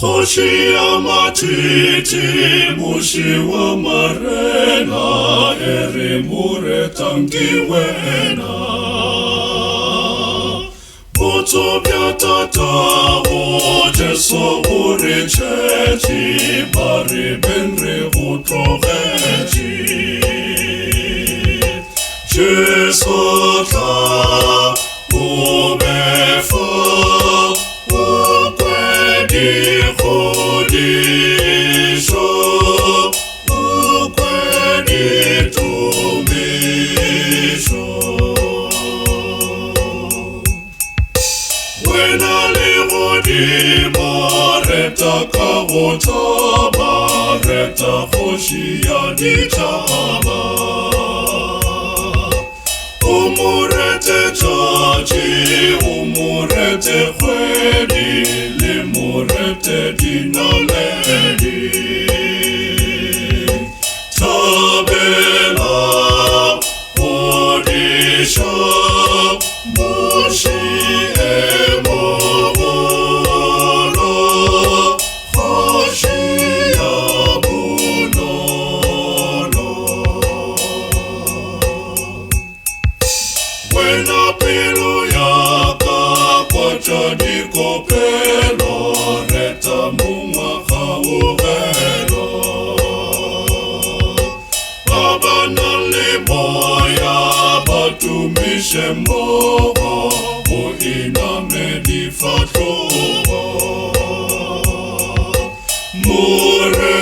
Koshi ya matiti, mushi wa marena, eri mure tangiwena. Boto biatata o jeso uri chechi, bari benri utrovechi. Jeso ta ubefa, ukwedi khodisho, ukwedi tumisho. Wena ligodi bareta kagota, bareta khoshia ditaba. Umurete chachi, umurete khwedi, limurete dinaledi. Tabela, hodisha, mushi emogolo, khashia bunolo. Wena pilu yaka kwa chadiko pelo, reta muma kaugelo. Baba nali boya batumishe mbogo, uina medifatugo. Mure